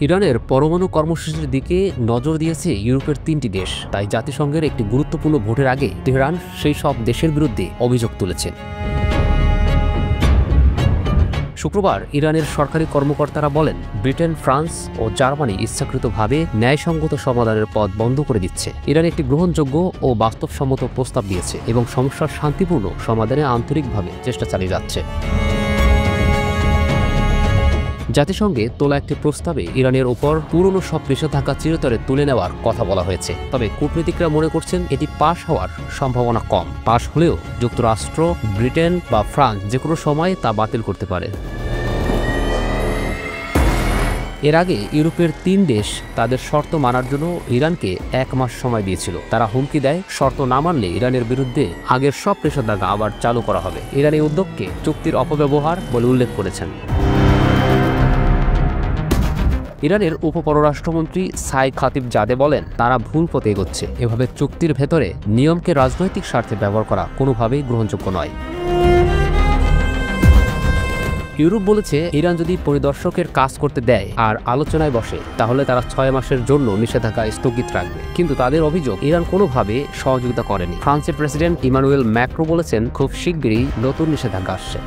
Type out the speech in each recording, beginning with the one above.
ইরানের পরমাণু কর্মসূচির দিকে নজর দিয়েছে ইউরোপের 3টি দেশ। তাই জাতিসংঘের একটি গুরুত্বপূর্ণ ভোটের আগে তেহরান সেই সব দেশের বিরুদ্ধে অভিযোগ তুলেছে। শুক্রবার ইরানের সরকারি কর্মকর্তারা বলেন, ব্রিটেন, ফ্রান্স ও জার্মানি ইচ্ছাকৃতভাবে ন্যায়সঙ্গত সমাধানের পথ বন্ধ করে দিচ্ছে। ইরান একটি গ্রহণযোগ্য ও বাস্তবসম্মত প্রস্তাব দিয়েছে এবং সমস্যার শান্তিপূর্ণ সমাধানে আন্তরিকভাবে চেষ্টা চালিয়ে যাচ্ছে। জাতিসংঘে তোলা একটি প্রস্তাবে ইরানের ওপর পুরনো সব নিষেধাজ্ঞা চিরতরে তুলে নেওয়ার কথা বলা হয়েছে। তবে কূটনীতিকরা মনে করছেন এটি পাশ হওয়ার সম্ভাবনা কম। পাশ হলেও যুক্তরাষ্ট্র, ব্রিটেন বা ফ্রান্স যে কোনো সময় তা বাতিল করতে পারে। এর আগে ইউরোপের 3 দেশ তাদের শর্ত মানার জন্য ইরানকে 1 মাস সময় দিয়েছিল। তারা হুমকি দেয়, শর্ত না মানলে ইরানের বিরুদ্ধে আগের সব নিষেধাজ্ঞা আবার চালু করা হবে। ইরান এই উদ্যোগকে চুক্তির অপব্যবহার বলে উল্লেখ করেছেন। ইরানের উপপররাষ্ট্রমন্ত্রী সাইদ খাতিবজাদে বলেন, তারা ভুল পথে এগোচ্ছে। এভাবে চুক্তির ভেতরে নিয়মকে রাজনৈতিক স্বার্থে ব্যবহার করা কোনোভাবেই গ্রহণযোগ্য নয়। ইউরোপ বলেছে, ইরান যদি পরিদর্শকের কাজ করতে দেয় আর আলোচনায় বসে তাহলে তারা 6 মাসের জন্য নিষেধাজ্ঞা স্থগিত রাখবে। কিন্তু তাদের অভিযোগ, ইরান কোনোভাবে সহযোগিতা করেনি। ফ্রান্সের প্রেসিডেন্ট ইমানুয়েল ম্যাক্রো বলেছেন, খুব শিগগিরই নতুন নিষেধাজ্ঞা আসছে।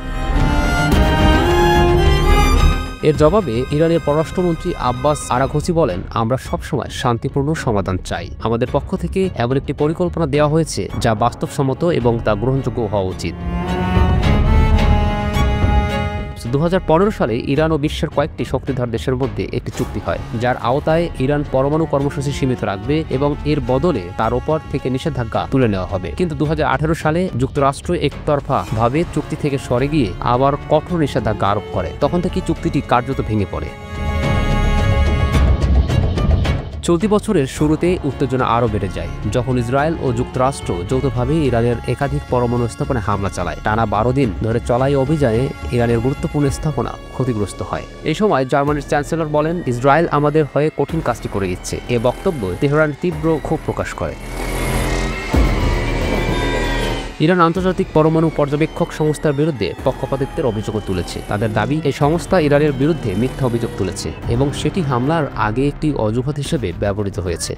এর জবাবে ইরানের পররাষ্ট্রমন্ত্রী আব্বাস আরাঘচি বলেন, আমরা সবসময় শান্তিপূর্ণ সমাধান চাই। আমাদের পক্ষ থেকে এমন একটি পরিকল্পনা দেওয়া হয়েছে যা বাস্তবসম্মত এবং তা গ্রহণযোগ্য হওয়া উচিত। 2015 সালে ইরান ও বিশ্বের কয়েকটি শক্তিধর দেশের মধ্যে একটি চুক্তি হয়, যার আওতায় ইরান পরমাণু কর্মসূচি সীমিত রাখবে এবং এর বদলে তার ওপর থেকে নিষেধাজ্ঞা তুলে নেওয়া হবে। কিন্তু 2018 সালে যুক্তরাষ্ট্র একতরফা ভাবে চুক্তি থেকে সরে গিয়ে আবার কঠোর নিষেধাজ্ঞা আরোপ করে। তখন থেকে চুক্তিটি কার্যত ভেঙে পড়ে। চলতি বছরের শুরুতে উত্তেজনা আরও বেড়ে যায় যখন ইসরায়েল ও যুক্তরাষ্ট্র যৌথভাবে ইরানের একাধিক পরমাণু স্থাপনায় হামলা চালায়। টানা 12 দিন ধরে চলা এই অভিযানে ইরানের গুরুত্বপূর্ণ স্থাপনা ক্ষতিগ্রস্ত হয়। এই সময় জার্মানির চ্যান্সেলর বলেন, ইসরায়েল আমাদের হয়ে কঠিন কাজটি করে দিচ্ছে। এ বক্তব্য তেহরান তীব্র ক্ষোভ প্রকাশ করে। ইরান আন্তর্জাতিক পরমাণু পর্যবেক্ষক সংস্থার বিরুদ্ধে পক্ষপাতিত্বের অভিযোগও তুলেছে। তাদের দাবি, এই সংস্থা ইরানের বিরুদ্ধে মিথ্যা অভিযোগ তুলেছে এবং সেটি হামলার আগে একটি অজুহাত হিসেবে ব্যবহৃত হয়েছে।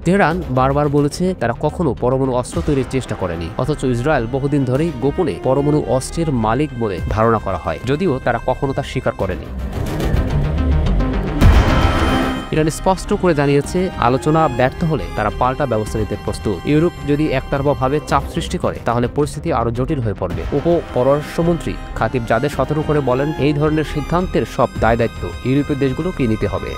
তেহরান বারবার বলেছে তারা কখনো পরমাণু অস্ত্র তৈরির চেষ্টা করেনি, অথচ ইসরায়েল বহুদিন ধরেই গোপনে পরমাণু অস্ত্রের মালিক বলে ধারণা করা হয়, যদিও তারা কখনো তা স্বীকার করেনি। ইরান স্পষ্ট করে জানিয়েছে, আলোচনা ব্যর্থ হলে তারা পাল্টা ব্যবস্থা নিতে প্রস্তুত। ইউরোপ যদি একতরফাভাবে চাপ সৃষ্টি করে তাহলে পরিস্থিতি আরও জটিল হয়ে পড়বে। উপপররাষ্ট্রমন্ত্রী খাতিবজাদে সতর্ক করে বলেন, এই ধরনের সিদ্ধান্তের সব দায় দায়িত্ব ইউরোপীয় দেশগুলোকে নিতে হবে।